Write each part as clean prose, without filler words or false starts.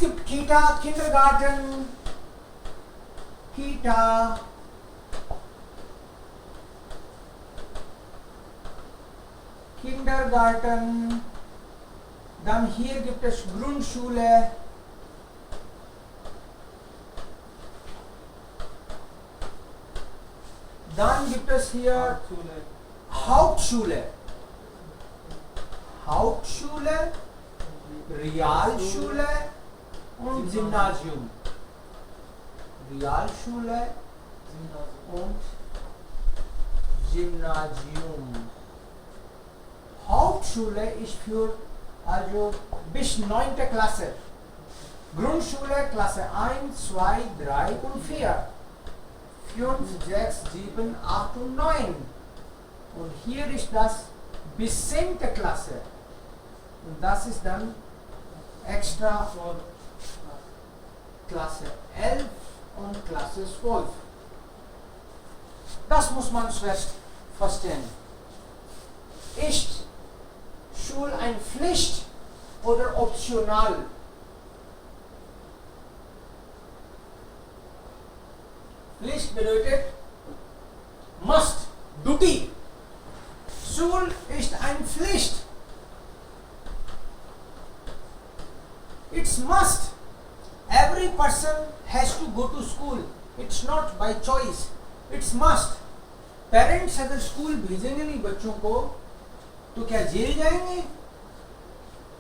gibt Kita, Kindergarten, Kita, Kindergarten, dann hier gibt es Grundschule, dann gibt es hier Hauptschule, Hauptschule, Realschule und Gymnasium. Realschule und Gymnasium. Hauptschule ist für also bis 9. Klasse. Grundschule Klasse 1, 2, 3 und 4. 5, 6, 7, 8 und 9. Und hier ist das bis 10. Klasse. Und das ist dann extra für Klasse 11 und Klasse 12. Das muss man zuerst verstehen. Ist Schule eine Pflicht oder optional? Pflicht bedeutet must, duty. Schule ist eine Pflicht. It's must. Every person has to go to school. It's not by choice. It's must. Parents अगर school भेजेंगे नहीं बच्चों को तो क्या jail जाएंगे?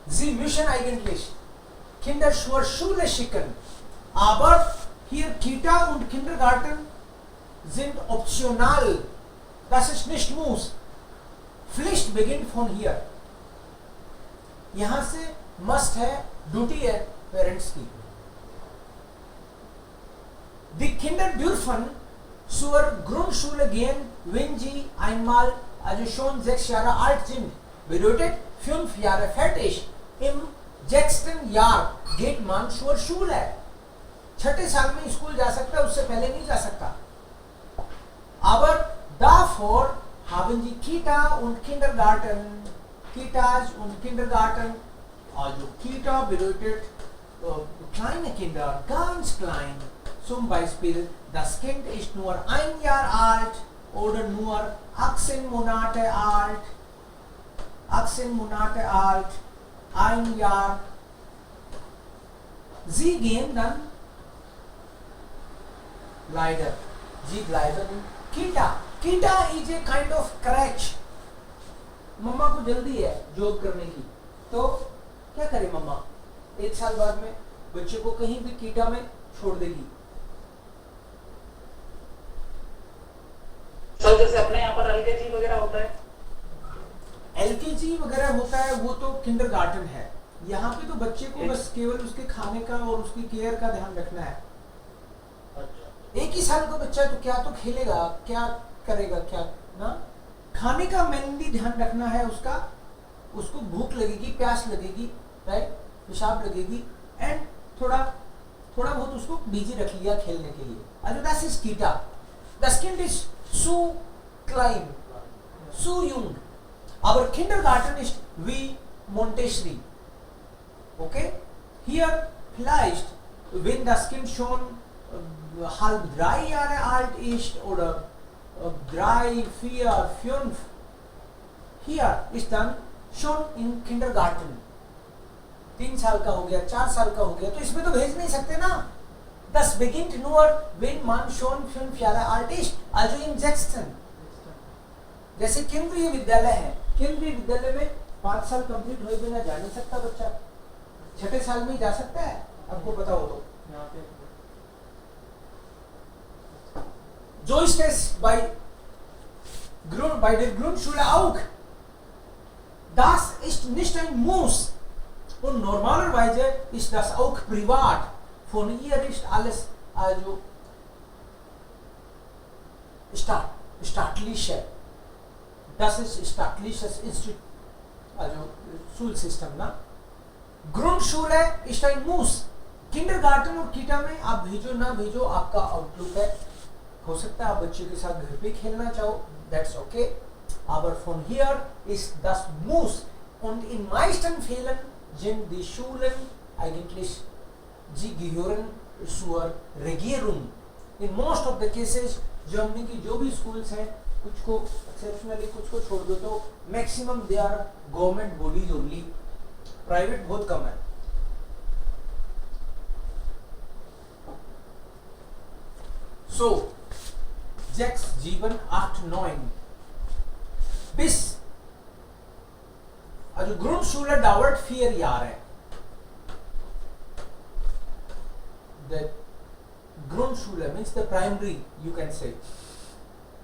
Sie müssen eigentlich Kinder zur Schule schicken. Aber hier Kita und Kindergarten sind optional. Das ist nicht muss. Pflicht beginnt von hier. यहाँ से must है, duty है parents की. Die Kinder dürfen zur Grundschule gehen, wenn sie einmal also schon 6 Jahre alt sind. Bedeutet 5 Jahre fertig. Im 6. Jahr geht man zur Schule. 6. साल में school जा सकता है, उससे पहले नहीं जा सकता. Aber davor haben sie Kita und Kindergarten. Kitas und Kindergarten. Also Kita bedeutet kleine Kinder, ganz klein. Zum Beispiel, das Kind ist nur 1 Jahr alt oder nur 18 Monate alt. 18 Monate alt, 1 Jahr. Sie gehen dann leider. Sie bleiben in Kita. Kita is a kind of crutch. मम्मा को जल्दी है job करने की, तो क्या करे मम्मा? 1 साल बाद में बच्चे को कहीं भी कीटा में छोड़ देगी. सर जैसे अपने यहाँ पर एलकेजी वगैरह होता है, एलकेजी वगैरह होता है, वो तो किंडरगार्टन है. यहाँ पे तो बच्चे को बस केवल उसके खाने का और उसकी केयर का ध्यान रखना है. अच्छा. 1 ही साल का बच्चा तो क्या तो खेलेगा, क्या करेगा, क्या ना. खाने का मेनली ध्यान रखना है उसका. उसको भूख लगेगी, प्यास लगेगी, राइट, पेशाब लगेगी, एंड थोड़ा बहुत उसको बिजी रख लिया खेलने के लिए. Also das ist Kita. Das Kind ist zu klein, zu jung. Aber Kindergarten ist wie Montessori. Okay? Hier vielleicht, wenn das Kind schon halb 3 Jahre alt ist oder 3, 4, 5, hier ist dann schon in Kindergarten. 3 साल का हो गया, 4 साल का हो गया, तो इसमें तो भेज नहीं सकते ना. Das beginnt nur, wenn man schon 5 Jahre alt ist, also im 6. जैसे केंद्रीय विद्यालय है, केंद्रीय विद्यालय में 5 साल कंप्लीट हुए बिना जा नहीं सकता बच्चा. 6 साल में ही जा सकता है, आपको पता हो तो. So ist es bei der Grundschule auch. Das ist nicht ein Muss. Und normalerweise ist das auch privat. Von ihr ist alles also staatliche. Das ist staatliches Institut, also Schulsystem, ना. Grundschule ist ein Muss. Kindergarten और कीटा में आप भेजो ना भेजो, आपका outlook है. हो सकता है आप बच्चे के साथ घर पे खेलना चाहो, that's okay. Aber von hier ist das Muss. Und in meisten Fällen sind die Schulen eigentlich जी गियोरन सुअर रेगियरूम। In most of the cases Germany की जो भी स्कूल्स हैं, कुछ को एक्सेप्शनली कुछ को छोड़ दो तो maximum they are government bodies only, private बहुत कम है। So, 6, 7, 8, 9 bis also Grundschule dauert 4 Jahre. The Grundschule means the primary, you can say.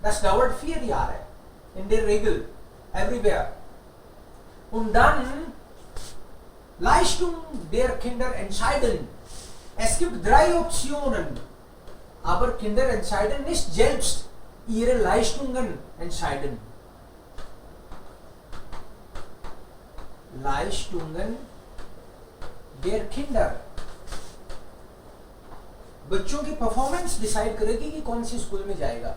Das dauert 4 Jahre in der Regel everywhere. Und dann Leistung der Kinder entscheiden. Es gibt 3 Optionen. Aber Kinder entscheiden nicht selbst, ihre Leistungen entscheiden. Leistungen der Kinder. बच्चों की performance decide करेगी कि कौन सी school में जाएगा।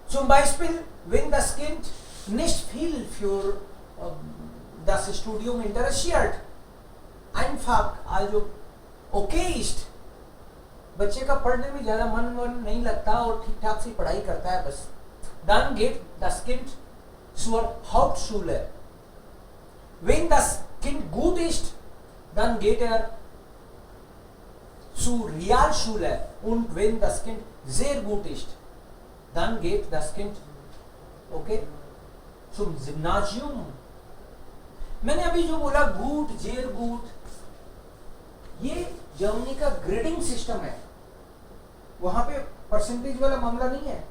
Zum Beispiel, wenn das Kind nicht viel für das Studium interessiert, einfach also okay ist, बच्चे का पढ़ने में ज्यादा मन नहीं लगता और ठीक ठाक से पढ़ाई करता है बस, dann geht das Kind zur Hauptschule. Wenn das Kind gut ist, dann geht er zur Realschule, und wenn das Kind sehr gut ist, dann geht das Kind okay zum Gymnasium. मैंने अभी जो बोला गुड जेर good, ये Germany का grading system है, वहां पे परसेंटेज वाला मामला नहीं है।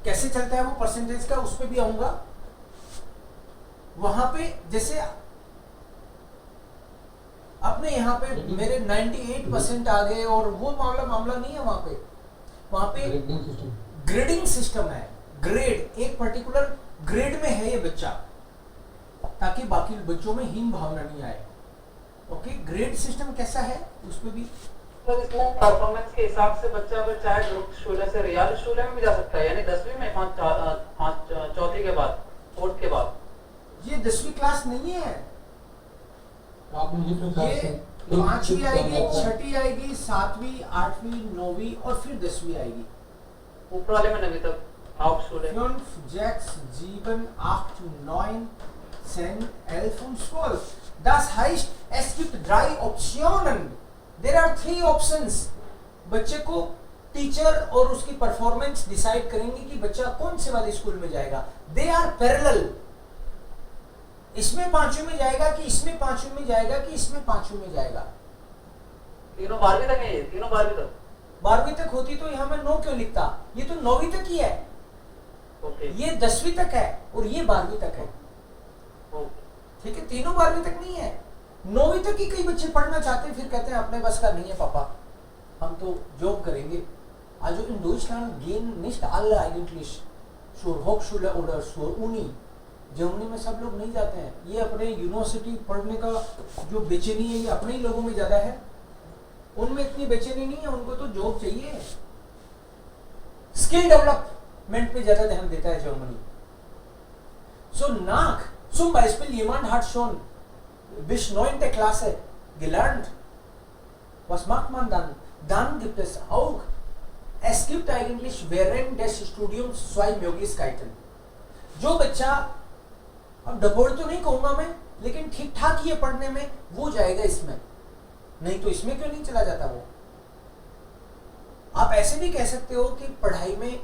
कैसे चलता है वो परसेंटेज का, उस पे भी आऊंगा। वहां पे जैसे अपने यहाँ पे मेरे 98% आ गए और वो मामला नहीं है वहां पे ग्रेडिंग सिस्टम है। ग्रेड एक पर्टिकुलर ग्रेड में है ये बच्चा, ताकि बाकी बच्चों में हीन भावना नहीं आए। ओके, ग्रेड सिस्टम कैसा है उस पे भी तो इसमें परफॉर्मेंस के हिसाब से बच्चा अगर चाहे ग्रुप शूले से रियल शूले में भी जा सकता है, यानी 10वीं में चौथी के बाद, फोर्थ के बाद। ये 10वीं क्लास नहीं है, ये 5वीं आएगी, 6ठी आएगी, 7वीं, 8वीं, 9वीं और फिर 10वीं आएगी। ऊपर वाले में 9वीं तक Hauptschule. 5, 6, 7, 8, 9, 10, 11 und 12. Das heißt, es gibt 3 Optionen. There are 3 options. बच्चे को टीचर और उसकी परफॉर्मेंस डिसाइड करेंगे कि बच्चा कौन से वाले स्कूल में जाएगा। They are parallel. इसमें 5वीं में जाएगा कि इसमें 5वीं में जाएगा कि इसमें 5वीं में जाएगा। तीनों 12वीं तक है, ये तीनों 12वीं तक। 12वीं तक होती तो यहाँ मैं 9 क्यों लिखता, ये तो 9वीं तक ही है। ये 10वीं तक है और ये 12वीं तक है। ठीक है, तीनों 12वीं तक नहीं है, 9वीं तक ही कई बच्चे पढ़ना चाहते हैं, फिर कहते हैं अपने बस का नहीं है पापा, हम तो जॉब करेंगे। Also in Deutschland gehen nicht alle eigentlich zur Hochschule oder zur Uni. Germany में सब लोग नहीं जाते हैं, ये अपने यूनिवर्सिटी पढ़ने का जो बेचैनी है ये अपने ही लोगों में ज्यादा है, उनमें इतनी बेचैनी नहीं है, उनको तो जॉब चाहिए। स्किल डेवलपमेंट पे ज्यादा ध्यान देता है Germany. So nach zum Beispiel jemand hat schon bis 9. Klasse gelernt. Was macht man dann? Dann gibt es auch, es gibt eigentlich während des Studiums 2 Möglichkeiten. जो बच्चा, अब डबोड़ तो नहीं कहूंगा मैं, लेकिन ठीक ठाक ही है पढ़ने में, वो जाएगा इसमें, नहीं तो इसमें क्यों नहीं चला जाता वो। आप ऐसे भी कह सकते हो कि पढ़ाई में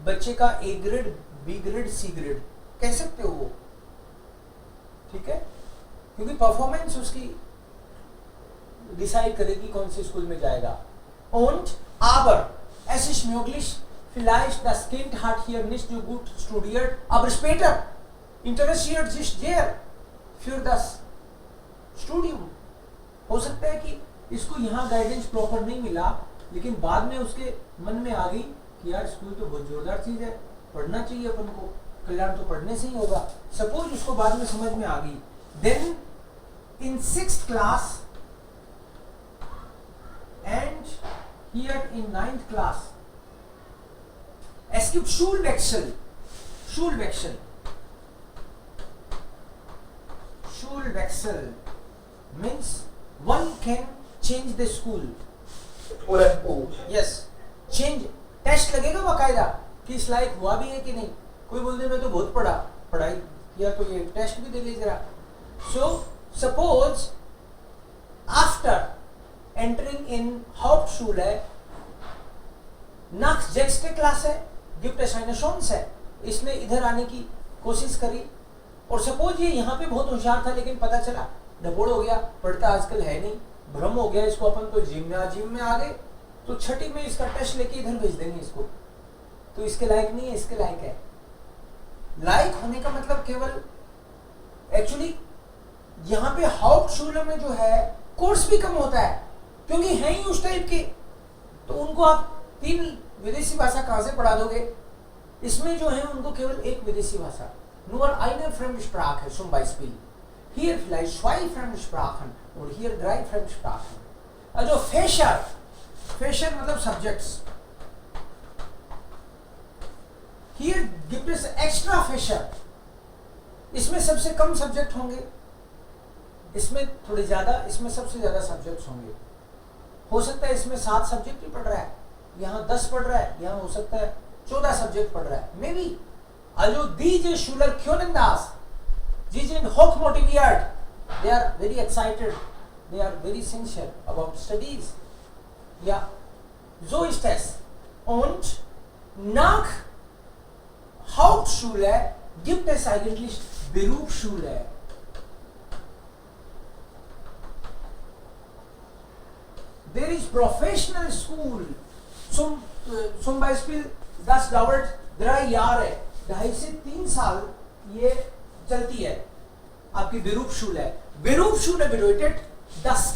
बच्चे का A grade, B grade, C grade कह सकते हो वो, ठीक है, क्योंकि परफॉर्मेंस उसकी डिसाइड करेगी कौन से स्कूल में जाएगा। Und aber es ist möglich, vielleicht das Kind hat hier nicht so gut studiert, aber später interessiert sich sehr für das Studium. हो सकता है कि इसको यहाँ गाइडेंस प्रॉपर नहीं मिला, लेकिन बाद में उसके मन में आ गई कि यार स्कूल तो बहुत जोरदार चीज है, पढ़ना चाहिए अपन को, कल्याण तो पढ़ने से ही होगा। सपोज उसको बाद में समझ में आ गई, then in 6th class and here in 9th class es gibt Schulwechsel. Schulwechsel means one can change the school. Oder gut. Yes, change. Test लगेगा बाकायदा कि इस लायक हुआ भी है कि नहीं. कोई बोल दे मैं तो बहुत पढ़ाई किया, तो ये टेस्ट भी दे लीजिए जरा. So suppose after entering in Hauptschule nach 6. Klasse gibt es eine Chance. इसने इधर आने की कोशिश करी और सपोज ये यहाँ पे बहुत होशियार था, लेकिन पता चला डबोड़ हो गया, पढ़ता आजकल है नहीं, भ्रम हो गया इसको, अपन तो जिम में आ गए, तो छठी में इसका टेस्ट लेके इधर भेज देंगे इसको, तो इसके लायक नहीं है, इसके लायक है. लायक होने का मतलब केवल एक्चुअली यहाँ पे हाउप्टशुले में जो है कोर्स भी कम होता है, क्योंकि है ही उस टाइप के, तो उनको आप 3 विदेशी भाषा कहाँ से पढ़ा दोगे. इसमें जो है उनको केवल एक विदेशी भाषा, nur eine Fremdsprache zum Beispiel. Hier vielleicht 2 Fremdsprachen und hier 3 Fremdsprachen. Also Fächer मतलब subjects. Here gibt es extra Fächer. इसमें सबसे कम सब्जेक्ट होंगे, इसमें थोड़े ज्यादा, इसमें सबसे ज्यादा सब्जेक्ट्स होंगे. हो सकता है इसमें 7 सब्जेक्ट ही पढ़ रहा है, यहाँ 10 पढ़ रहा है, यहाँ हो सकता है 14 सब्जेक्ट पढ़ रहा है. May be also diese Schüler können das. Sie sind hoch motiviert. They are very excited. They are very sincere about studies. Ja, so ist es. Und nach Hauptschule gibt es eigentlich Berufsschule. There is professional school. Zum Beispiel, das dauert 3 Jahre. 2.5 से 3 साल ये चलती है आपकी Berufsschule. Berufsschule bedeutet, das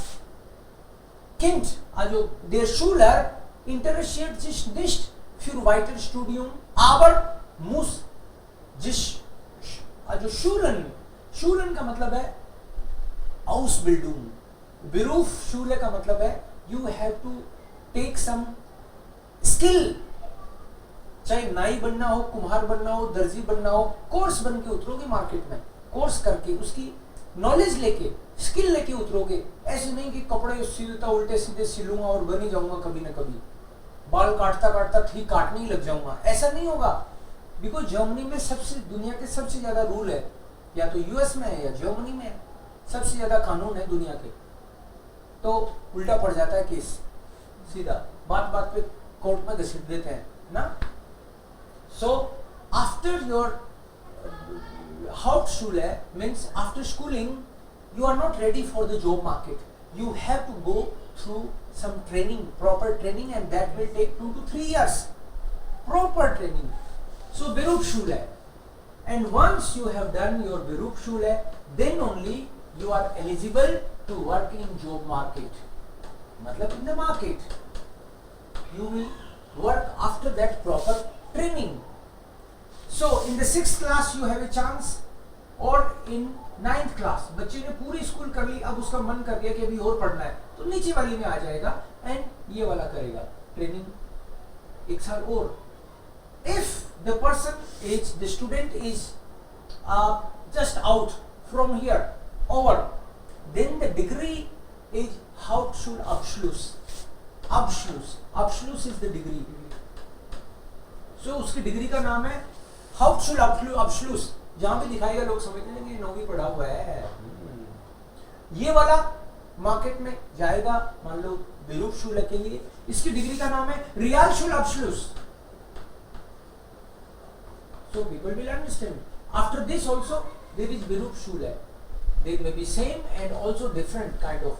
Kind, also der Schüler interessiert sich nicht für Weiterstudium, aber muss sich, also Schulen का मतलब है Ausbildung. Berufsschule का मतलब है you have to take some skill. चाहे नाई बनना हो, कुम्हार बनना हो, दर्जी बनना हो, कोर्स बन के उतरोगे मार्केट में, कोर्स करके उसकी नॉलेज लेके, स्किल लेके उतरोगे. ऐसे नहीं कि कपड़े सिलता उल्टे सीधे सिलूंगा और बन ही जाऊंगा कभी ना कभी, बाल काटता ठीक काटने ही लग जाऊंगा, ऐसा नहीं होगा. बिकॉज जर्मनी में दुनिया के सबसे ज्यादा रूल है, या तो यूएस में है या जर्मनी में है, सबसे ज्यादा कानून है दुनिया के, तो उल्टा पड़ जाता है केस, सीधा बात पे कोर्ट में घसीट देते हैं ना. So after your Hauptschule means after schooling, you are not ready for the job market. You have to go through some training, proper training, and that will take 2 to 3 years. Proper training. So Berufsschule. And once you have done your Berufsschule, then only you are eligible to work in job market. Matlab in the market. You will work after that proper training. So in the 6th class you have a chance, or in 9th class बच्चे ने पूरी school कर ली, अब उसका मन कर गया कि अभी और पढ़ना है, तो नीचे वाली में आ जाएगा एंड ये वाला करेगा ट्रेनिंग 1 साल और. If the person is, the student is just out from here over, then the degree is Hauptschulabschluss. Abschluss is the degree. So उसकी डिग्री का नाम है Hauptschulabschluss. जहां पे दिखाएगा लोग समझ लेंगे 9वीं पढ़ा हुआ है. ये वाला मार्केट में जाएगा, मान लो Berufsschule के लिए, इसकी डिग्री का नाम है Realschulabschluss. So people will understand. After this also there is Berufsschule. There may be same and also different kind of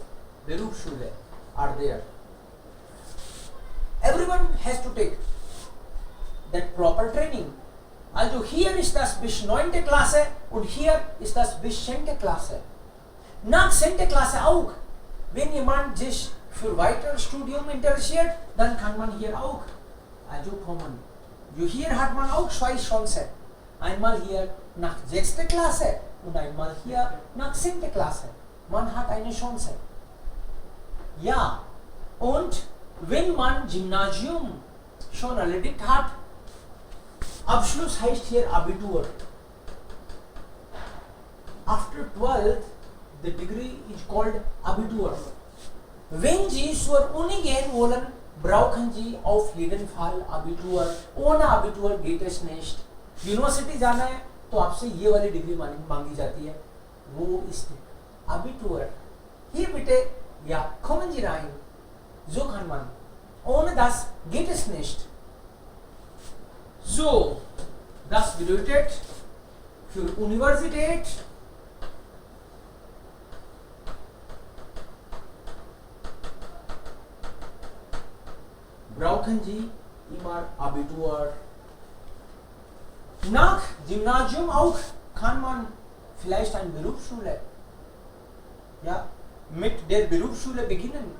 Berufsschule are there. Everyone has to take that proper training. Also hier ist das bis 9. Klasse und hier ist das bis 10. Klasse. Nach 10. Klasse auch. Wenn jemand sich für weiteres Studium interessiert, dann kann man hier auch also kommen. Hier hat man auch 2 Chancen. Einmal hier nach 6. Klasse und einmal hier nach 10. Klasse. Man hat eine Chance. Ja, und wenn man Gymnasium schon erledigt hat, Abschluss heißt hier Abitur. After 12th, the degree is called Abitur. Wenn Sie zur Uni gehen wollen, brauchen Sie auf jeden Fall Abitur. Ohne Abitur geht es nicht. University जाना है तो आपसे ये वाली degree मांगी जाती है, वो ist Abitur. Hier bitte, ja, kommen Sie rein. So kann man. Ohne das geht es nicht. So, das bedeutet für Universität brauchen Sie immer Abitur. Nach Gymnasium auch kann man vielleicht eine Berufsschule, ja, mit der Berufsschule beginnen.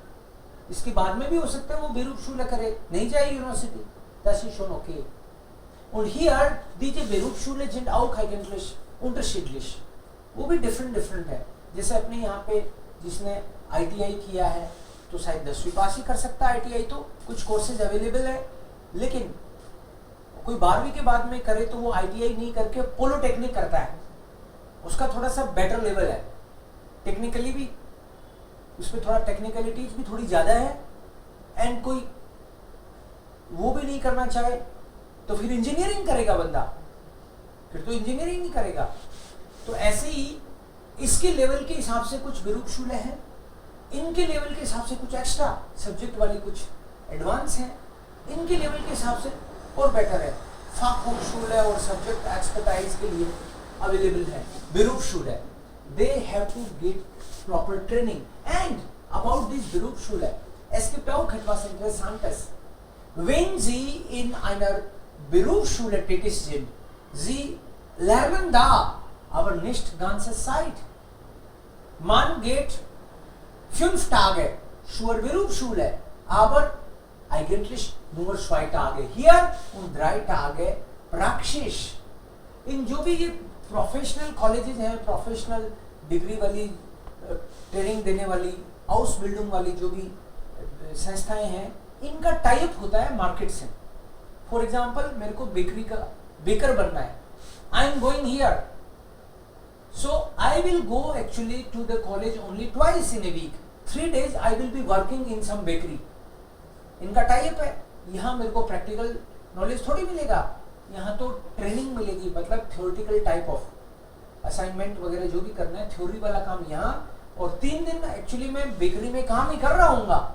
इसके बाद में भी हो सकता है वो Berufsschule करे, नहीं जाए university, das ist schon okay. Und hier diese Berufsschule sind auch eigentlich unterschiedlich, वो भी different है. जैसे अपने यहाँ पे जिसने ITI किया है तो शायद 10वीं पास ही कर सकता है ITI, तो कुछ कोर्सेज अवेलेबल है, लेकिन कोई 12वीं के बाद में करे तो वो ITI नहीं करके पॉलिटेक्निक करता है, उसका थोड़ा सा बेटर लेवल है, टेक्निकली भी उसमें थोड़ा टेक्निकलिटीज भी थोड़ी ज़्यादा है, एंड कोई वो भी नहीं करना चाहे तो फिर इंजीनियरिंग करेगा बंदा, फिर तो इंजीनियरिंग नहीं करेगा. तो ऐसे ही इसके लेवल के हिसाब से कुछ Berufsschule हैं, इनके लेवल के हिसाब से कुछ एक्स्ट्रा सब्जेक्ट वाली कुछ एडवांस हैं, इनके लेवल के हिसाब से और बेटर है. Fachhochschule और सब्जेक्ट एक्सपर्टाइज के लिए अवेलेबल है Berufsschule. They have to get proper training. And about this Berufsschule, es gibt auch etwas Interessantes. Wenn Sie in einer Berufsschule tätig sind, Sie lernen da, aber nicht ganze Zeit. Man geht 5 Tage zur Berufsschule, aber eigentlich nur 2 Tage hier und 3 Tage Praxis. इन जो भी ये professional colleges हैं, professional degree वाली training देने वाली, house building वाली जो भी संस्थाएं हैं, इनका टाइप होता है मार्केट से. फॉर एग्जांपल मेरे को बेकरी का बेकर बनना है, I am going here, so I will go actually to the college only twice in a week. 3 days I will be working in some bakery. इनका type है. यहाँ मेरे को प्रैक्टिकल नॉलेज थोड़ी मिलेगा, यहाँ तो ट्रेनिंग मिलेगी, मतलब थ्योरेटिकल टाइप ऑफ असाइनमेंट वगैरह जो भी करना है, थ्योरी वाला काम यहाँ, और 3 दिन एक्चुअली मैं बेकरी में काम ही कर रहा हूँगा.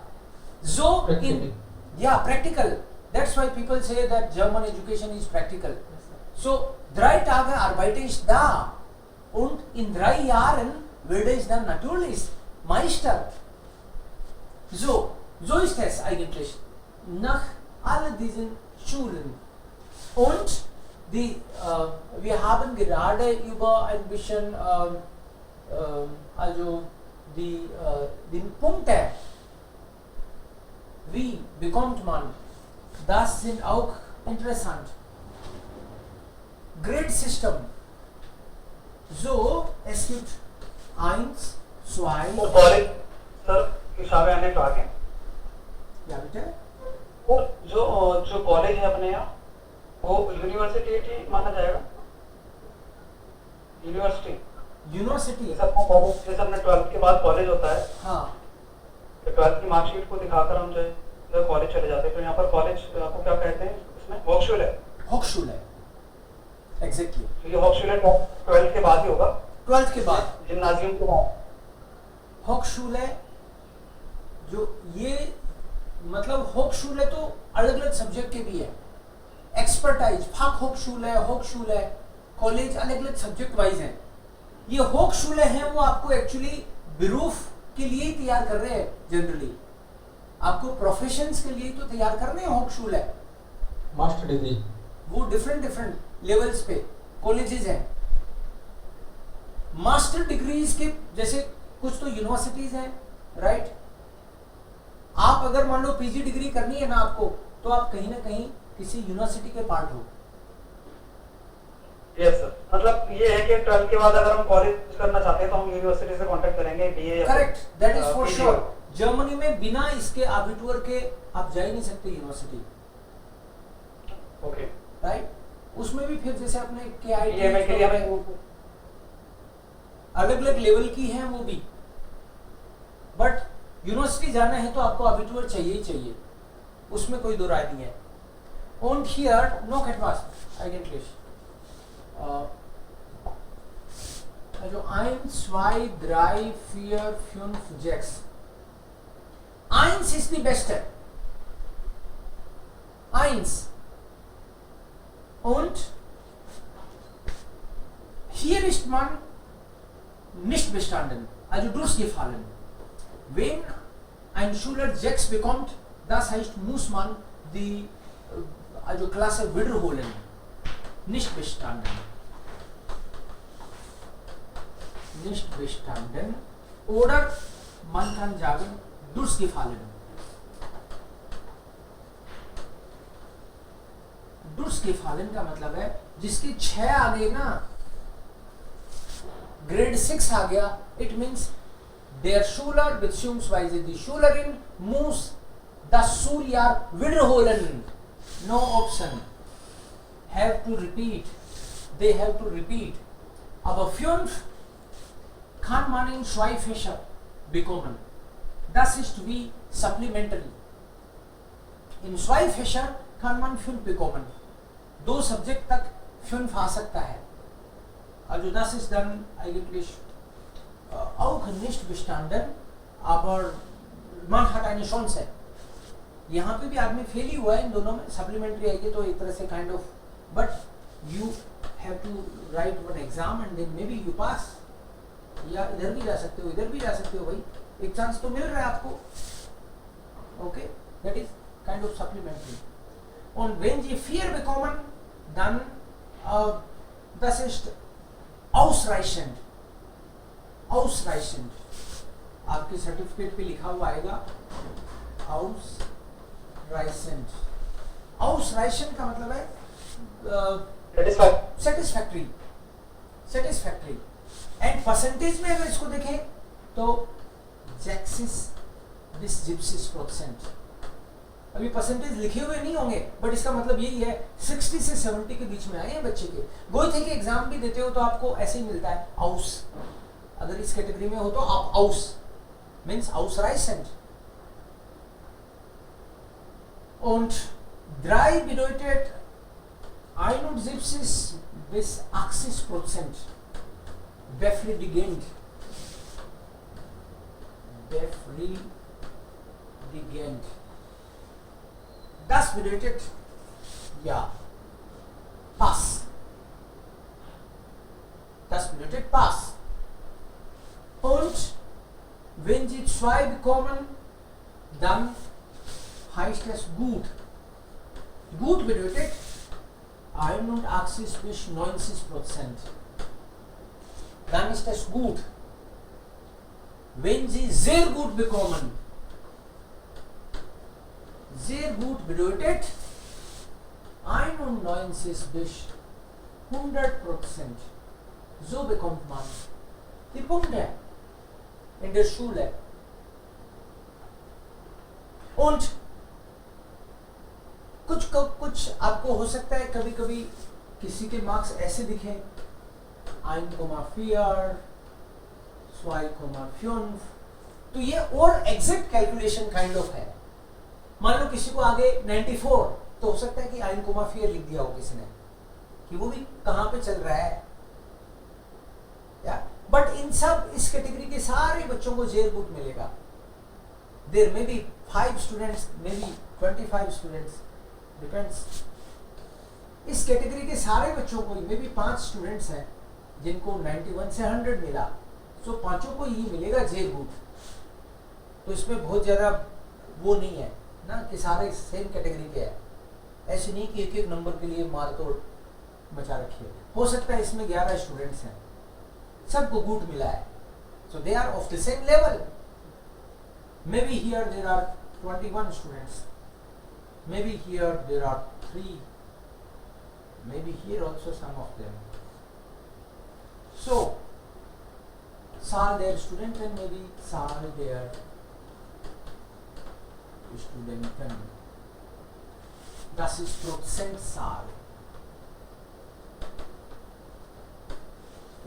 जो इन या practical, that's why people say that German education is practical. So 3 Tage arbeite ich da und in 3 Jahren werde ich dann natürlich Meister. So ist es eigentlich nach all diesen Schulen. Und wir haben gerade über ein bisschen also die Punkte, wie bekommt man, das sind auch interessant. Grade System. So, es gibt 1, 2. वो college sir हिसाब आने तो आगे. क्या बेटा? वो जो college है अपने यहाँ, वो यूनिवर्सिटी ही माना जाएगा. यूनिवर्सिटी जैसे अपने 12th के बाद कॉलेज होता है. हाँ. तो 12th की मार्कशीट को दिखाकर हम जो कॉलेज चले जाते हैं. तो यहाँ पर कॉलेज आपको क्या कहते हैं इसमें? Hochschule. एग्जैक्टली. तो ये Hochschule 12th के बाद ही होगा. 12th के बाद. जिम्नाजियम के बाद. Hochschule जो ये मतलब Hochschule तो अलग अलग सब्जेक्ट के भी है. एक्सपर्टाइज, Fachhochschule, कॉलेज अलग अलग सब्जेक्ट वाइज हैं. ये Hochschule हैं वो आपको एक्चुअली बिरूफ के लिए ही तैयार कर रहे हैं. जनरली आपको प्रोफेशंस के लिए तो तैयार कर रहे हैं Hochschule. मास्टर डिग्री वो डिफरेंट लेवल्स पे कॉलेजेस हैं. मास्टर डिग्रीज के जैसे कुछ तो यूनिवर्सिटीज हैं, राइट. आप अगर मान लो पीजी डिग्री करनी है ना आपको, तो आप कहीं ना कहीं किसी यूनिवर्सिटी के पार्ट हो. Yes sir. मतलब ये है कि 12th के बाद अगर हम कॉलेज करना चाहते हैं तो हम यूनिवर्सिटी से कांटेक्ट करेंगे. BA. Correct, that is for sure. Germany में बिना इसके आबिटूर के आप जा ही नहीं सकते यूनिवर्सिटी. ओके. राइट. उसमें भी फिर जैसे अपने के आई के लिए हमें अलग अलग लेवल की हैं वो भी, बट यूनिवर्सिटी जाना है तो आपको अबिटूर चाहिए ही चाहिए, उसमें कोई दो राय नहीं है. Und hier noch etwas eigentlich. Also 1, 2, 3, 4, 5, 6. 1 ist die beste. 1. Und hier ist man nicht bestanden, also durchgefallen. Wenn ein Schüler 6 bekommt, das heißt, muss man die also Klasse wiederholen. Nicht bestanden. Nicht bestanden. Oder man kann sagen, durchgefallen. Durchgefallen का मतलब है जिसकी 6 आ गई ना, grade 6 आ गया, it means der Schüler bzw. die Schülerin muss das Schuljahr wiederholen. No option. Have to repeat. They have to repeat. Aber 5 kann man in 2 Fächer bekommen. Das ist wie supplementary. In 2 Fächer kann man 5 bekommen. 2 Subjekt तक 5 आ सकता है. Also das ist dann eigentlich auch nicht bestanden, aber man hat eine Chance. यहाँ पे भी आदमी fail ही हुआ है इन दोनों में, सप्लीमेंट्री आएगी तो एक तरह से kind of, but you have to write one exam and then maybe you pass. या इधर भी जा सकते हो, इधर भी जा सकते हो, भाई एक चांस तो मिल रहा है आपको. Okay, that is kind of supplementary. Und wenn Sie 4 bekommen, dann das ist ausreichend. Ausreichend. आपके सर्टिफिकेट पे लिखा हुआ आएगा ausreichend. Ausreichend का मतलब है satisfactory. Satisfactory. एंड परसेंटेज में अगर इसको देखें तो 60% अभी परसेंटेज लिखे हुए नहीं होंगे, बट इसका मतलब यही है 60 से 70 के बीच में आए हैं बच्चे के. गोई थे कि एग्जाम भी देते हो तो आपको ऐसे ही मिलता है aus. अगर इस कैटेगरी में हो तो आप aus means ausreichend. Und 3 bedeutet 71 bis 80% befriedigend. Befriedigend. Das bedeutet ja Pass. Das bedeutet Pass. Und wenn Sie 2 bekommen, dann heißt es gut. Gut bedeutet 81 bis 90%. Dann ist es gut. Wenn Sie sehr gut bekommen, sehr gut bedeutet 91 bis 100%. So bekommt man die Punkte in der Schule. Und कुछ आपको हो सकता है कभी कभी किसी के marks ऐसे दिखे 1,4, 2,5, तो ये और एग्जैक्ट कैलकुलेशन काइंड ऑफ है. मान लो किसी को आगे 94, तो हो सकता है कि 1,4 लिख दिया हो किसी ने, कि वो भी कहां पे चल रहा है या. बट इन सब इस कैटेगरी के सारे बच्चों को जेल बुक मिलेगा. There maybe 5 students, maybe 25 students, depends. इस कैटेगरी के सारे बच्चों को मे बी 5 स्टूडेंट्स हैं जिनको 91 से 100 मिला, तो पांचों को ही मिलेगा जेल बूट. तो इसमें बहुत ज्यादा वो नहीं है ना कि सारे सेम कैटेगरी के हैं. ऐसे नहीं कि एक एक नंबर के लिए मार तोड़ मचा रखी है. हो सकता है इसमें 11 स्टूडेंट्स हैं, सबको गुड मिला है, so they are of the same level. Maybe here there are 21 students, maybe here there are 3, maybe here also some of them. So Zahl der Studenten, maybe Zahl der Studenten. Das ist Prozentzahl.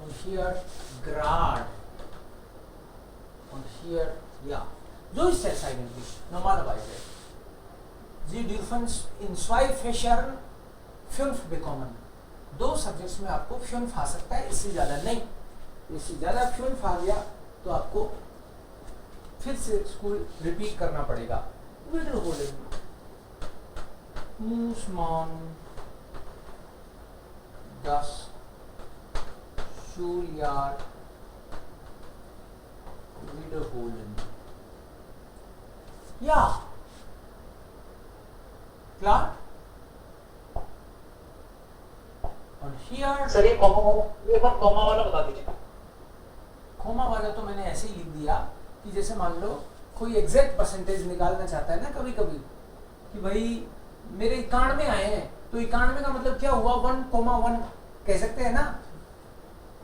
Und here Grad und hier ja. So ist es eigentlich normalerweise. Sie dürfen in 2 Fächern 5 bekommen. 2 subjects में आपको 5 आ सकता है, इससे ज़्यादा नहीं। इससे ज़्यादा 5 आ गया तो आपको फिर से स्कूल रिपीट करना पड़ेगा। Wiederholen muss man das Schuljahr wiederholen. Ja, klar? Und hier sir ये कॉमा वाला बता दीजिए। कोमा वाला तो मैंने ऐसे ही लिख दिया कि जैसे मान लो कोई एग्जैक्ट परसेंटेज निकालना चाहता है ना कभी कभी कि भाई मेरे 91 आए हैं, तो 91 का मतलब क्या हुआ, 1,1 कह सकते हैं ना।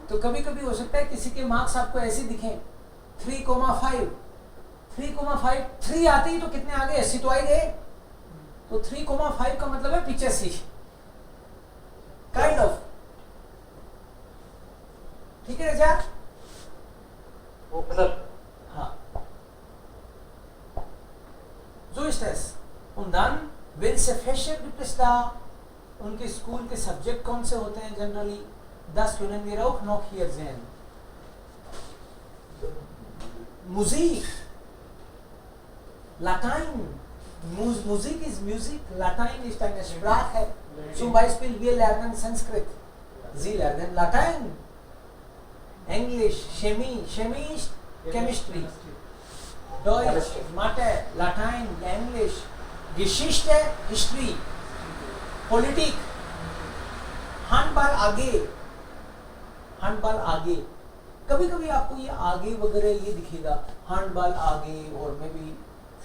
तो कभी कभी हो सकता है किसी के मार्क्स आपको ऐसे दिखें 3,5 3 आते ही तो कितने आ गए, 80 तो आ गए। तो 3,5 का मतलब है 85 काइंड ऑफ। ठीक है रजा? Okay sir. हाँ, so ist es. Und dann, welche Fächer gibt es da? उनके स्कूल के सब्जेक्ट कौन से होते हैं generally? Das können wir auch noch hier sehen. Musik, Latein. Musik ist Musik, Latein ist eine Sprache. Zum Beispiel wir lernen Sanskrit. Sie lernen Latein. Englisch, Chemie ist Chemistry. Deutsch, Mathe, Latein, Englisch, Geschichte, History, Politik, handball आगे। कभी कभी आपको ये आगे वगैरह ये दिखेगा, handball आगे और मे बी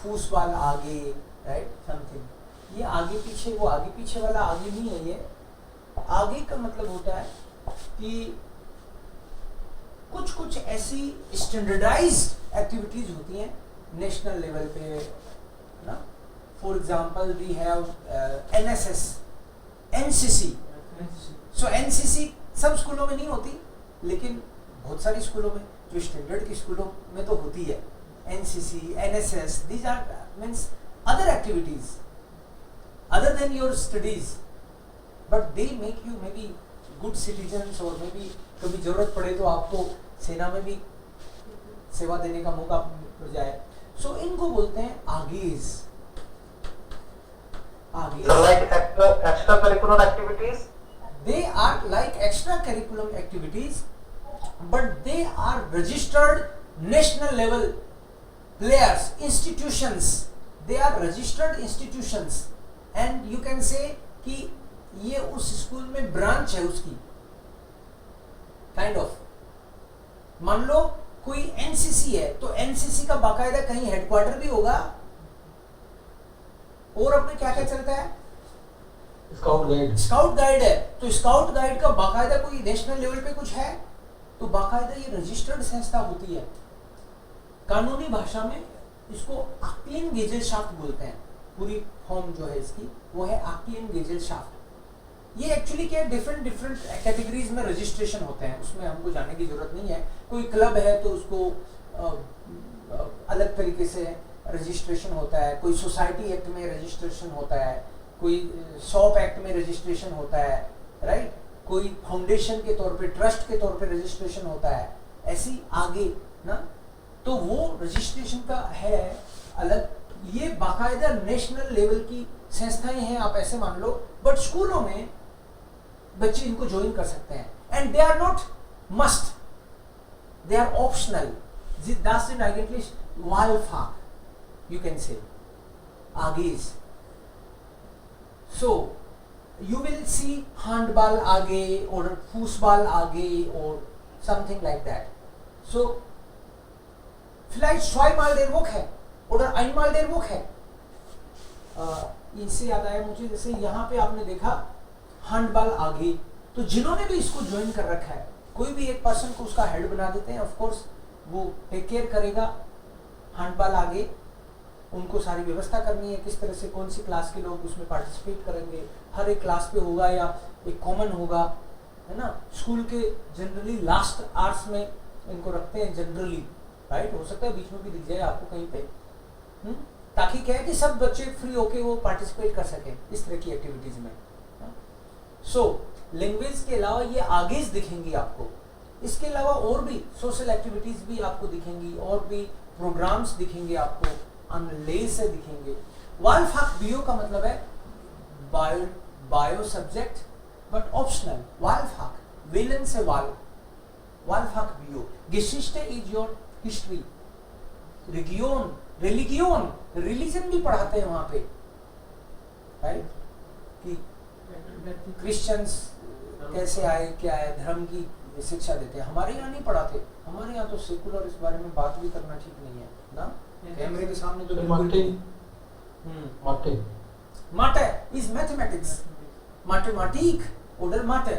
फुटबॉल आगे, राइट, समथिंग। ये आगे पीछे, वो आगे पीछे वाला आगे नहीं है। ये आगे का मतलब होता है कि कुछ ऐसी स्टैंडर्डाइज्ड एक्टिविटीज होती हैं नेशनल लेवल पे ना। For example we have NSS, NCC. So NCC सब स्कूलों में नहीं होती, लेकिन बहुत सारी स्कूलों में, जो स्टैंडर्ड की स्कूलों में तो होती है NCC, NSS. These are means other activities other than your studies, but they make you maybe good citizens, और मे बी कभी जरूरत पड़े तो आपको सेना में भी सेवा देने का मौका मिल जाए। सो इनको बोलते हैं आगेज। like extracurricular activities? They are like extracurricular activities, but they are registered national level players, institutions. They are registered institutions, and you can say कि ये उस स्कूल में ब्रांच है उसकी, काइंड ऑफ। मान लो कोई एनसीसी है, तो एनसीसी का बाकायदा कहीं हेडक्वार्टर भी होगा, और अपने क्या क्या चलता है, स्काउट गाइड है, तो स्काउट गाइड का बाकायदा कोई नेशनल लेवल पे कुछ है, तो बाकायदा ये रजिस्टर्ड संस्था होती है। कानूनी भाषा में इसको एक्टियन गेजेलशाफ्ट बोलते हैं। पूरी फॉर्म जो है इसकी वो है एक्टियन गेजेलशाफ्ट। ये एक्चुअली क्या है, डिफरेंट कैटेगरीज में रजिस्ट्रेशन होते हैं, उसमें हमको जाने की जरूरत नहीं है। कोई क्लब है तो उसको अलग तरीके से रजिस्ट्रेशन होता है, कोई सोसाइटी एक्ट में रजिस्ट्रेशन होता है, कोई शॉप एक्ट में रजिस्ट्रेशन होता है, राइट, कोई फाउंडेशन के तौर पे, ट्रस्ट के तौर पे रजिस्ट्रेशन होता है, ऐसी आगे ना। तो वो रजिस्ट्रेशन का है अलग। ये बाकायदा नेशनल लेवल की संस्थाएं हैं, आप ऐसे मान लो, बट स्कूलों में बच्चे इनको ज्वाइन कर सकते हैं, and they are not must, they are optional. Das sind eigentlich Wahlfach, you can say, AGs. So you will see handball AG or Fußball AG or something like that. So vielleicht zweimal der Woche oder einmal der Woche. इससे याद आया मुझे, जैसे यहाँ पे आपने देखा handball आगे, तो जिन्होंने भी इसको ज्वाइन कर रखा है, कोई भी एक पर्सन को उसका हेड बना देते हैं, ऑफ कोर्स वो टेक केयर करेगा हैंडबॉल आगे। उनको सारी व्यवस्था करनी है, किस तरह से कौन सी क्लास के लोग उसमें पार्टिसिपेट करेंगे, हर एक क्लास पे होगा या एक कॉमन होगा, है ना, स्कूल के जनरली लास्ट आवर्स में इनको रखते हैं जनरली, राइट, हो सकता है बीच में भी दिख जाए आपको कहीं पे, ताकि क्या है कि सब बच्चे फ्री होके वो पार्टिसिपेट कर सकें इस तरह की एक्टिविटीज में। सो लैंग्वेज के अलावा ये आगे दिखेंगी आपको, इसके अलावा और भी सोशल एक्टिविटीज भी आपको दिखेंगी, और भी प्रोग्राम्स दिखेंगे आपको, अनले से दिखेंगे। वाल्फाक बियो का मतलब है बायो सब्जेक्ट बट ऑप्शनल। वाल्फाक वेलन से वाल्फाक बियो। गेशिष्टे इज योर हिस्ट्री। रिलीगियोन रिलीजन भी पढ़ाते हैं वहां पे, राइट, कि क्रिश्चियंस कैसे आए, क्या है, धर्म की शिक्षा देते हैं। हमारे यहाँ नहीं पढ़ाते, हमारे यहाँ तो सेकुलर, इस बारे में बात भी करना ठीक नहीं है ना, कैमरे के सामने तो माटे इज मैथमेटिक्स, मैथमेटिक oder माटे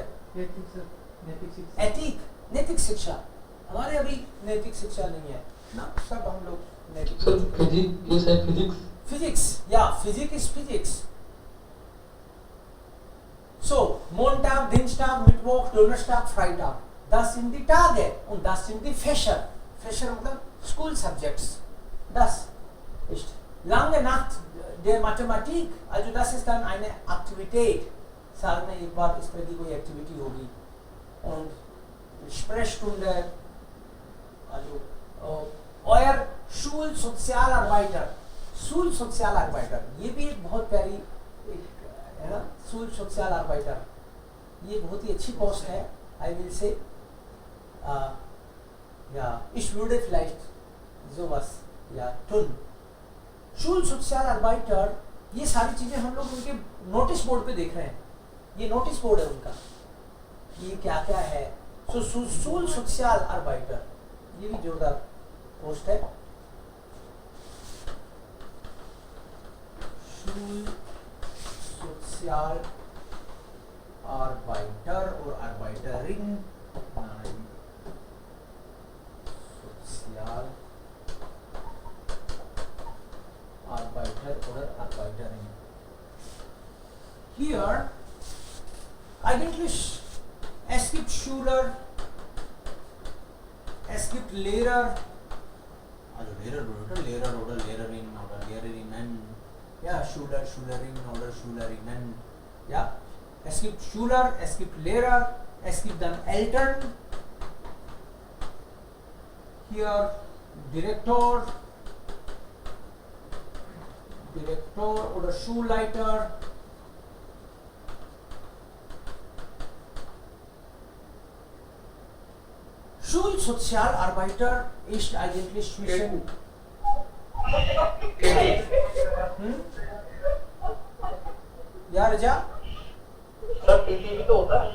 एथिक, नैतिक शिक्षा। हमारे अभी नैतिक शिक्षा नहीं है ना, सब हम लोग नैतिक फिजिक्स, या physics. So, Montag, Dienstag, Mittwoch, Donnerstag, Freitag. Das sind die Tage und das sind die Fächer. Fächer मतलब School Subjects. Das ist lange Nacht der Mathematik. Also das ist dann eine Aktivität. Sagen wir एक बार इस तरह की कोई activity होगी। Und Sprechstunde, also euer Schulsozialarbeiter, Schulsozialarbeiter, ये भी एक बहुत प्यारी है ना, Schul Sozialarbeiter, ये बहुत ही अच्छी पोस्ट है। I will say ja, ich würde vielleicht sowas ja tun. Schul Sozialarbeiter, ये सारी चीजें हम लोग उनके नोटिस बोर्ड पे देख रहे हैं, ये नोटिस बोर्ड है उनका, ये क्या क्या है। So Schul Sozialarbeiter, ये भी जोरदार पोस्ट है। Schul Sozialarbeiter और Arbeiterin, nein, Sozialarbeiter oder Arbeiterin. Hier eigentlich es gibt Schüler, es gibt Lehrer, also Lehrer oder Lehrerin oder Lehrerinnen. Ja, Schüler, Schülerin oder Schülerinnen. Ja, es gibt Schüler, es gibt Lehrer, es gibt dann Eltern. Hier Direktor oder Schulleiter. Schulsozialarbeiter ist eigentlich zwischen या रजा sir TT भी तो होता है,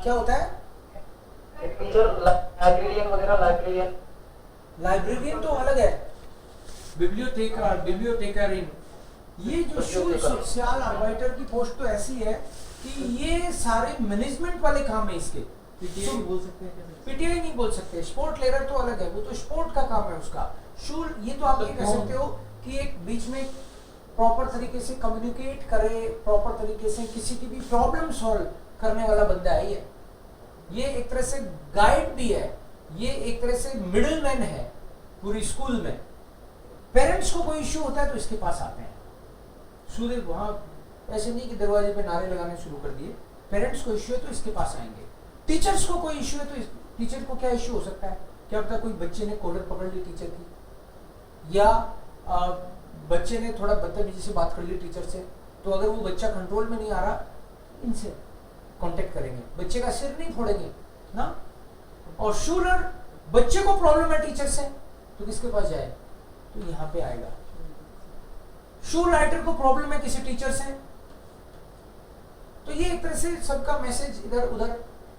क्या होता है? Teacher librarian वगैरह, librarian तो अलग है, बिब्लियोटेकरिन। ये जो शूल सोशल आर्बाइटर की पोस्ट तो ऐसी है कि ये सारे मैनेजमेंट वाले काम है इसके। पीटीआई नहीं बोल सकते, पीटीआई नहीं बोल सकते। स्पोर्ट लेयर तो अलग है, वो तो स्पोर्ट का काम है उसका। शूल ये तो आप ये कह सकते हो कि एक बीच में प्रॉपर तरीके से कम्युनिकेट करे, प्रॉपर तरीके से किसी की भी प्रॉब्लम सॉल्व करने वाला बंदा है ये एक तरह से गाइड भी है, ये एक तरह से मिडिल मैन है पूरी स्कूल में। पेरेंट्स को कोई इश्यू होता है तो इसके पास आते हैं। सूर्य वहां ऐसे नहीं कि दरवाजे पे नारे लगाने शुरू कर दिए, पेरेंट्स को इश्यू है तो इसके पास आएंगे। टीचर्स को कोई इश्यू है तो टीचर को क्या इश्यू हो सकता है, क्या पता कोई बच्चे ने कॉलर पकड़ ली टीचर की, या बच्चे ने थोड़ा बदतमीजी से बात कर ली टीचर से, तो अगर वो बच्चा कंट्रोल में नहीं आ रहा, इनसे कांटेक्ट करेंगे, बच्चे का सिर नहीं फोड़ेंगे ना। और शूलर बच्चे को प्रॉब्लम है टीचर से तो किसके पास जाए, तो यहाँ पे आएगा। शूल राइटर को प्रॉब्लम है किसी टीचर से, तो ये एक तरह से सबका मैसेज इधर उधर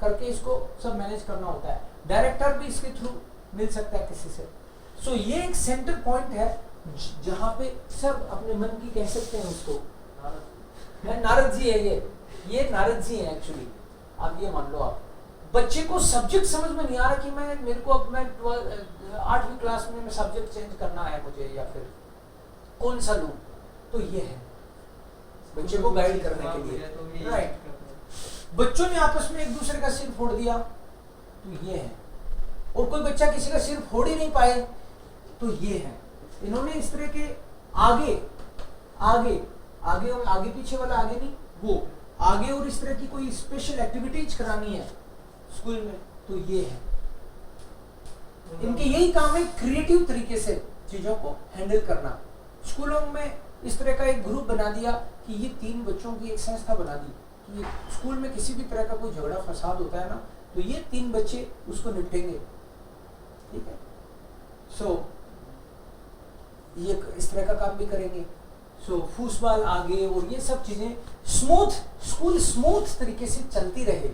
करके इसको सब मैनेज करना होता है। डायरेक्टर भी इसके थ्रू मिल सकता है किसी से। सो ये एक सेंटर पॉइंट है जहां पे सब अपने मन की कह सकते हैं उसको। नारद जी है ये नारद जी है एक्चुअली। आप ये मान लो, आप बच्चे को सब्जेक्ट समझ में नहीं आ रहा कि मेरे को अब मैं 8वीं क्लास में सब्जेक्ट चेंज करना है मुझे, या फिर कौन सा लूं, तो ये है बच्चे को गाइड करने के लिए, राइट। बच्चों ने आपस में एक दूसरे का सिर फोड़ दिया तो ये है, और कोई बच्चा किसी का सिर फोड़ ही नहीं पाए तो ये है। इन्होंने इस तरह के आगे आगे आगे और आगे पीछे वाला आगे नहीं, वो आगे और इस तरह की कोई स्पेशल एक्टिविटीज करानी है स्कूल में तो ये है। इनके यही काम है क्रिएटिव तरीके से चीजों को हैंडल करना। स्कूलों में इस तरह का एक ग्रुप बना दिया कि ये 3 बच्चों की एक संस्था बना दी कि स्कूल में किसी भी तरह का कोई झगड़ा फसाद होता है ना तो ये 3 बच्चे उसको निपटेंगे, ठीक है। सो ये इस तरह का काम भी करेंगे। सो फुटबॉल आगे और ये सब चीजें स्कूल स्मूथ तरीके से चलती रहे,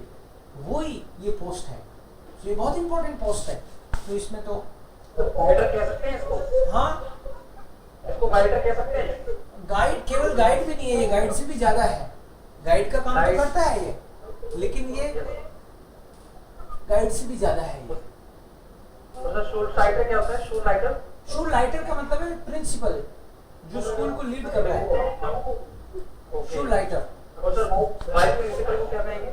वही ये पोस्ट है। तो ये बहुत इंपॉर्टेंट पोस्ट है। तो इसमें तो गाइडर कह सकते हैं इसको, हाँ, इसको गाइडर कह सकते हैं। गाइड केवल गाइड भी नहीं है, ये गाइड से भी ज्यादा है। गाइड का काम तो करता है ये, लेकिन ये गाइड से भी ज्यादा है ये। शूल लाइटर क्या होता है? शूल लाइटर, शूल लाइटर का मतलब है प्रिंसिपल जो स्कूल को लीड कर रहा है, शूल लाइटर। और सर वाइस प्रिंसिपल को क्या कहेंगे?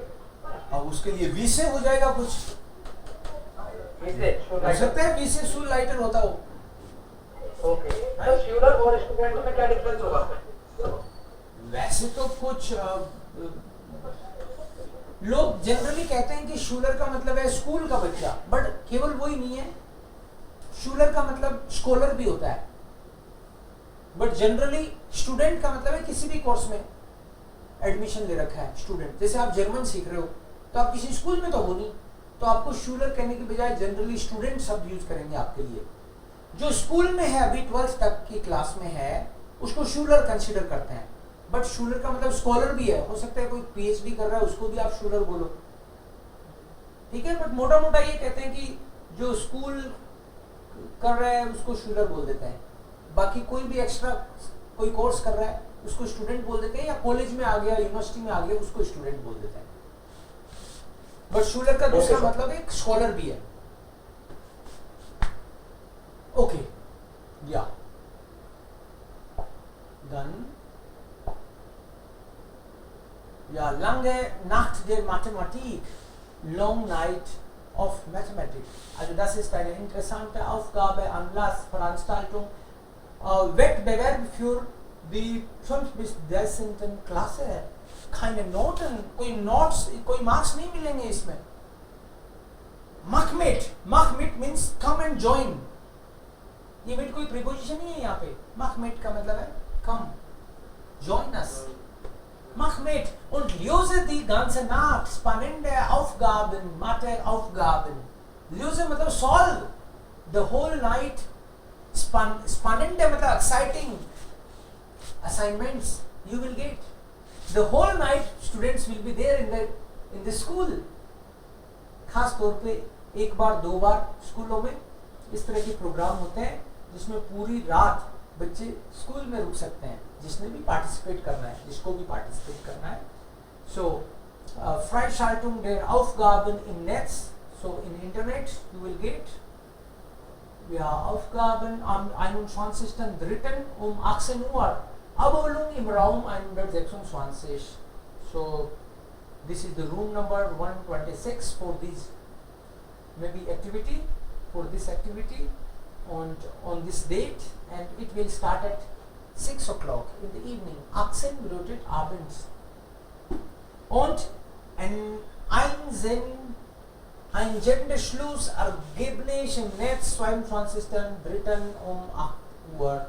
अब उसके लिए वी से हो जाएगा कुछ, हो सकता है वी से शूल लाइटर होता हो। ओके, तो शूलर और स्टूडेंट में क्या डिफरेंस होगा? वैसे तो कुछ लोग जनरली कहते हैं कि शूलर का मतलब है स्कूल का बच्चा, बट केवल वही नहीं है। शूलर का मतलब स्कॉलर भी होता है, बट जनरली स्टूडेंट का मतलब है किसी भी कोर्स में एडमिशन ले रखा है स्टूडेंट। जैसे आप जर्मन सीख रहे हो तो आप किसी स्कूल में तो हो नहीं, तो आपको शूलर कहने के बजाय जनरली स्टूडेंट शब्द यूज करेंगे आपके लिए। जो स्कूल में है अभी 12th तक की क्लास में है उसको शूलर कंसीडर करते हैं, बट शूलर का मतलब स्कॉलर भी है। हो सकता है कोई पीएचडी कर रहा है उसको भी आप शूलर बोलो, ठीक है। बट मोटा मोटा ये कहते हैं कि जो स्कूल कर रहा है उसको शूलर बोल देते हैं। बाकी कोई भी एक्स्ट्रा कोई कोर्स कर रहा है उसको स्टूडेंट बोल देते हैं, या कॉलेज में आ गया यूनिवर्सिटी में आ गया उसको स्टूडेंट बोल देते हैं। बट शूलर का दूसरा मतलब एक स्कॉलर भी है। ओके, या dann ja lange Nacht der Mathematik, long night of Mathematics. Also das ist eine interessante Aufgabe, Anlass, Veranstaltung, Wettbewerb für die 5. bis 10. Klasse. keine Noten, कोई नोट्स, कोई मार्क्स नहीं मिलेंगे इसमें। मखमेट मीन्स कम एंड ज्वाइन। ये met कोई preposition नहीं है यहाँ पे। मखमेट का मतलब है कम, join us. Machmet und löse die ganze Nacht spannende Aufgaben, Mathe-Aufgaben. Löse मतलब solve the whole night. Spannende मतलब exciting assignments you will get. The whole night students will be there in the school. खास तौर पे एक बार 2 बार स्कूलों में इस तरह के प्रोग्राम होते हैं जिसमें पूरी रात बच्चे स्कूल में रुक सकते हैं, जिसने भी पार्टिसिपेट करना है, जिसको भी पार्टिसिपेट करना है। So Freischaltung der Aufgaben im Netz, so in Internet you will get Aufgaben am 21.03. um 18 Uhr, Abholung im Raum 126. So this is the room number 126 for this maybe activity, for this activity on this date, and it will start at 6 o'clock in the evening. 18 bedeutet abends. Und ein Schlussergebnis im Netz 22.03. um 8 Uhr.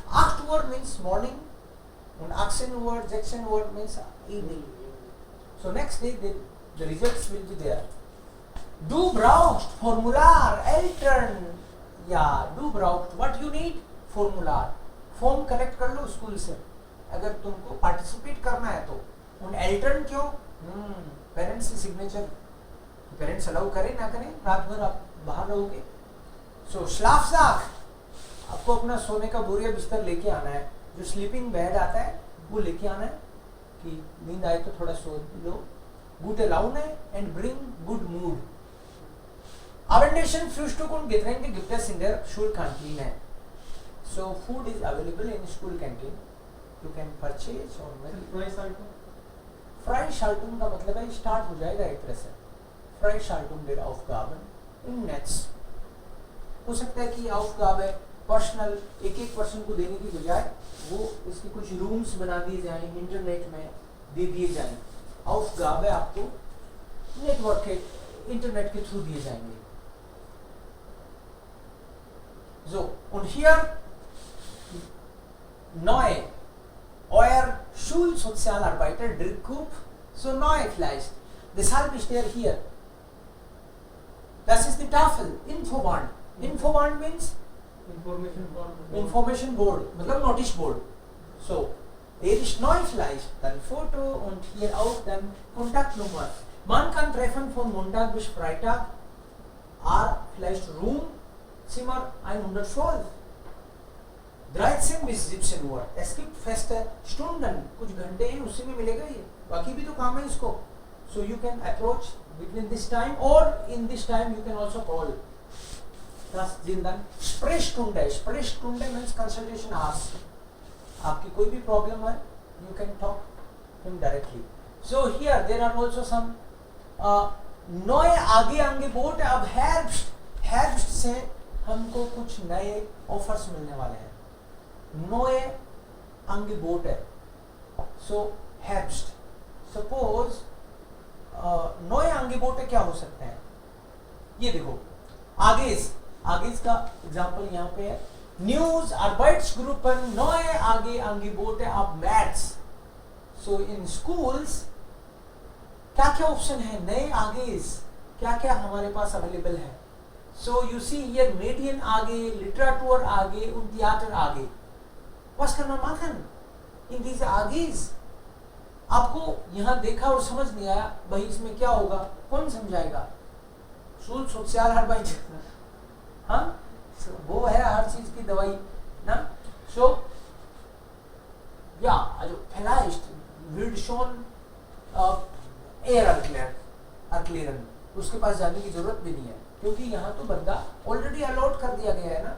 8 Uhr means morning and 18 Uhr, 16 Uhr means evening. So next day the results will be there. Du brauchst Formular, Eltern. Ja, du brauchst what you need? Formular. Form collect कर लो school से अगर तुमको participate करना है तो। उन एल्टर्न क्यों? Parents की सिग्नेचर, पेरेंट्स अलाउ करें ना करें, रात भर आप बाहर रहोगे। सो स्लाफसाक, आपको अपना सोने का बोरिया बिस्तर लेके आना है, जो स्लीपिंग बेड आता है वो लेके आना है कि नींद आए तो थोड़ा सो लो। Gute Laune and bring good mood. Abendessen, Frühstück und Getränke gibt es in der Schulkantine. So food is available in school canteen. You can purchase or maybe Freischaltung का मतलब है स्टार्ट हो जाएगा एक तरह से, Freischaltung der Aufgaben im Netz। हो सकता है कि Aufgabe पर्सनल एक पर्सन को देने की बजाय वो इसके कुछ रूम्स बना दिए जाएं, इंटरनेट में दे दिए जाएं। Aufgabe आपको नेटवर्क के इंटरनेट के थ्रू दिए जाएंगे। So, und hier neu euer Schulsozialarbeiter Dirk so neu vielleicht. Deshalb ist er hier. Das ist die Tafel, Infoband. Infoband means Information Board, मतलब Notice Board. So, er ist neu vielleicht, dann Foto und hier auch dann Kontaktnummer. Man kann treffen von Montag bis Freitag, vielleicht Room, Zimmer 112. 13 bis 17 Uhr. Es gibt feste Stunden, कुछ घंटे हैं उसी में मिलेगा ये, बाकी भी तो काम है इसको. So you can approach between this time or in this time you can also call. Das sind dann Sprechstunde. Sprechstunde means consultation hours. आपकी कोई भी प्रॉब्लम है, you can talk him directly. So here there are also some neue आगे Angebot. अब Herbst से हमको कुछ नए ऑफर्स मिलने वाले हैं. Neue Angebote. So Herbst. Suppose neue Angebote क्या हो सकते हैं? ये देखो, आगेज का एग्जाम्पल यहाँ पे है. News Arbeitsgruppen neue आगे Angebote ab März. So in schools क्या क्या ऑप्शन है नए आगेज, क्या क्या हमारे पास अवेलेबल है. So you see here Medien AG, Literatur AG und Theater AG. Was kann man machen in diese AGs? आपको यहाँ देखा और समझ नहीं आया, भाई इसमें क्या होगा, कौन समझाएगा? Schul Sozialarbeit, हाँ, वो है हर चीज की दवाई ना. So ja, also vielleicht wird schon eher erklären. उसके पास जाने की जरूरत भी नहीं है, क्योंकि यहाँ तो बंदा ऑलरेडी अलॉट कर दिया गया है ना.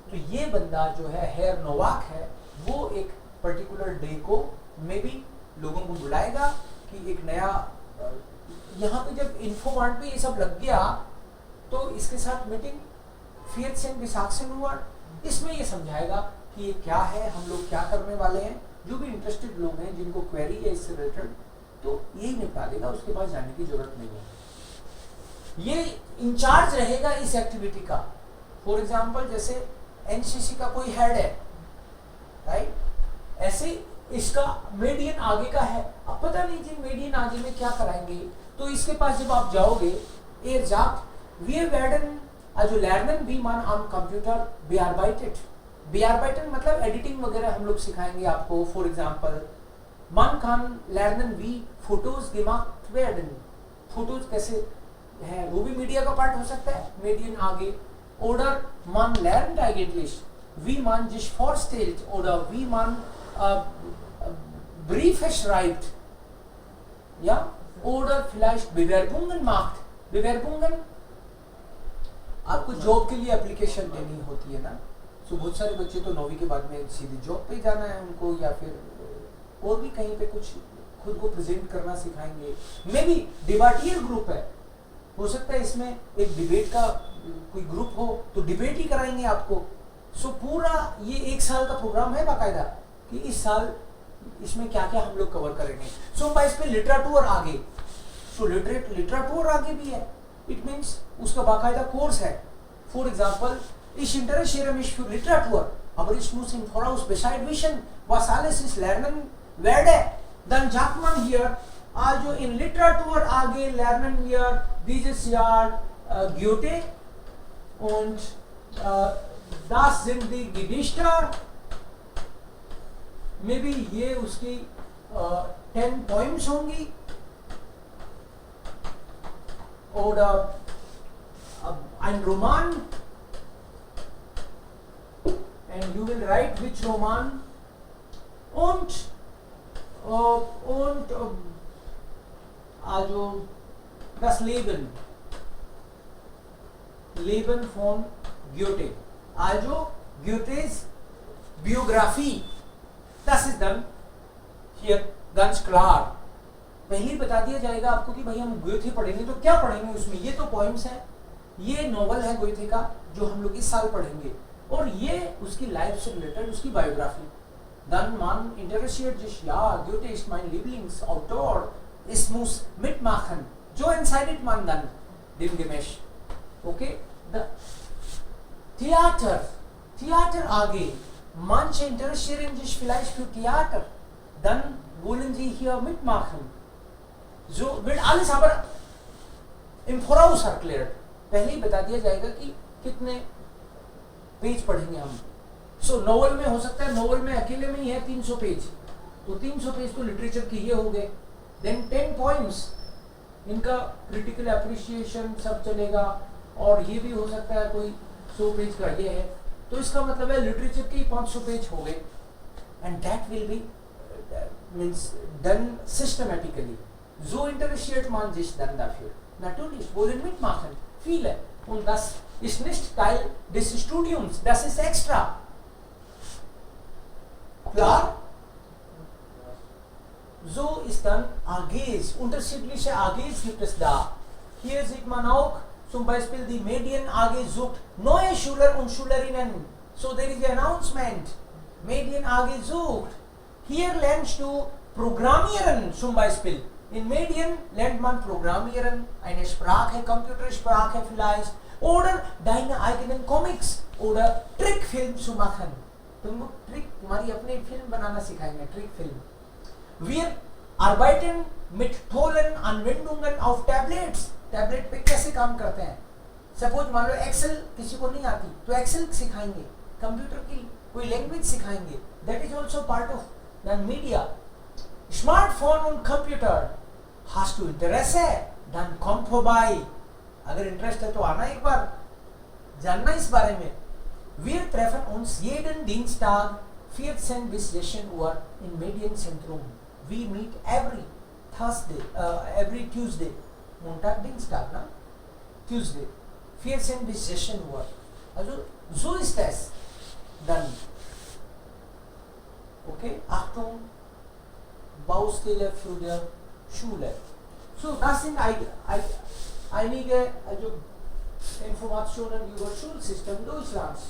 तो ये बंदा जो है हेयर नोवाक है, वो एक पर्टिकुलर डे को मे बी लोगों को बुलाएगा कि एक नया यहाँ पे जब इन्फोमार्ट पे ये सब लग गया तो इसके साथ मीटिंग 14 bis 18 Uhr, इसमें ये समझाएगा कि ये क्या है, हम लोग क्या करने वाले हैं. जो भी इंटरेस्टेड लोग हैं जिनको क्वेरी है इससे रिलेटेड, तो यही निपटा देगा, उसके पास जाने की जरूरत नहीं है. ये इंचार्ज रहेगा इस एक्टिविटी का. फॉर एग्जाम्पल जैसे एनसीसी का कोई हेड है, राइट, ऐसे इसका मेडियन आगे का है. अब पता नहीं जी मेडियन आगे में क्या कराएंगे, तो इसके पास जब आप जाओगे, er sagt, wir werden also lernen wie man am Computer bearbeitet. Bearbeiten मतलब एडिटिंग वगैरह हम लोग सिखाएंगे आपको. For example man kann lernen wie Fotos gemacht werden. Photos कैसे है, वो भी मीडिया का पार्ट हो सकता है, मेडियन आगे. Oder man lernt eigentlich wie man sich vorstellt oder wie man Briefe schreibt, ja, oder vielleicht Bewerbungen macht. Bewerbungen आपको जॉब के लिए एप्लीकेशन देनी होती है ना. सो बहुत सारे बच्चे तो 9वीं के बाद में सीधे जॉब पे जाना है उनको, या फिर और भी कहीं पे कुछ खुद को प्रेजेंट करना सिखाएंगे. मे बी डिबेटियर ग्रुप है, हो सकता है इसमें एक डिबेट का कोई ग्रुप हो तो डिबेट ही कराएंगे आपको. सो पूरा ये 1 साल का प्रोग्राम है बाकायदा कि इस साल इसमें क्या क्या हम लोग कवर करेंगे. सो इस पे लिटरेचर आगे, सो लिटरेचर आगे भी है. इट मीन्स उसका बाकायदा कोर्स है. For example ich interessiere mich für Literatur, aber ich muss im Voraus Bescheid wissen, was alles ich lernen werde. Dann sagt man hier, also in Literatur AG lernen wir dieses Jahr Goethe und das sind die Gedichte. Maybe ये उसकी 10 poems होंगी, oder ein Roman, and you will write which Roman, und also das Leben von Goethe, also Goethes Biografie. Das ist dann hier ganz klar. पहले ही बता दिया जाएगा आपको कि भाई हम गोएथे पढ़ेंगे, तो क्या पढ़ेंगे उसमें, ये तो पोएम्स है, ये नॉवल है गोएथे का जो हम लोग इस साल पढ़ेंगे, और ये उसकी लाइफ से रिलेटेड उसकी biography. Dann man interessiert sich, ja, Goethe ist mein Lieblingsautor, es muss mitmachen. So entscheidet man dann demgemäß. Okay? Theater AG. Manche interessieren sich vielleicht für Theater. Dann wollen sie hier mitmachen. So wird alles aber im Voraus erklärt. पहले ही बता दिया जाएगा कि कितने page पढ़ेंगे हम। सो novel में हो सकता है, नॉवल में अकेले में ही है 300 पेज, तो 300 पेज तो लिटरेचर के ये हो गए। देन 10 पॉइंट्स, इनका क्रिटिकल एप्रिसिएशन सब चलेगा, और ये भी हो सकता है कोई 100 पेज का ये है, तो इसका मतलब है लिटरेचर के 500 पेज हो गए। And that will be means done systematically. So interessiert man sich dann dafür. Natürlich wollen mitmachen viele, und das ist nicht Teil des Studiums, das ist extra. Klar? So ist dann AGs, unterschiedliche AGs gibt es da. Hier sieht man auch zum Beispiel die Medien AG sucht neue Schüler und Schülerinnen. So there is an announcement. Medien AG sucht. Hier lernst du Programmieren zum Beispiel. In Medien lernt man Programmieren, eine Sprache, Computersprache vielleicht, oder deine eigenen Comics oder Trickfilm zu machen. तुमको trick, तुम्हारी अपनी film बनाना सिखाएंगे, trick film. Wir arbeiten mit tollen Anwendungen auf Tablets. Tablet पे कैसे काम करते हैं? Suppose मान लो एक्सेल किसी को नहीं आती, तो एक्सेल सिखाएंगे, कंप्यूटर की कोई लैंग्वेज सिखाएंगे, that is also part of the media. Smartphone und Computer, hast du Interesse? Dann komm vorbei. अगर इंटरेस्ट है तो आना एक बार, जानना इस बारे में। Wir treffen uns jeden Dienstag 14 bis 16 Uhr im Medienzentrum. We meet every Thursday, every Tuesday. Montag, Dienstag, na? Tuesday. 14 bis 16 Uhr. Also, so ist es dann. Okay, Achtung, Baustelle für die Schule. So, das sind einige also Informationen über Schulsystem Deutschlands.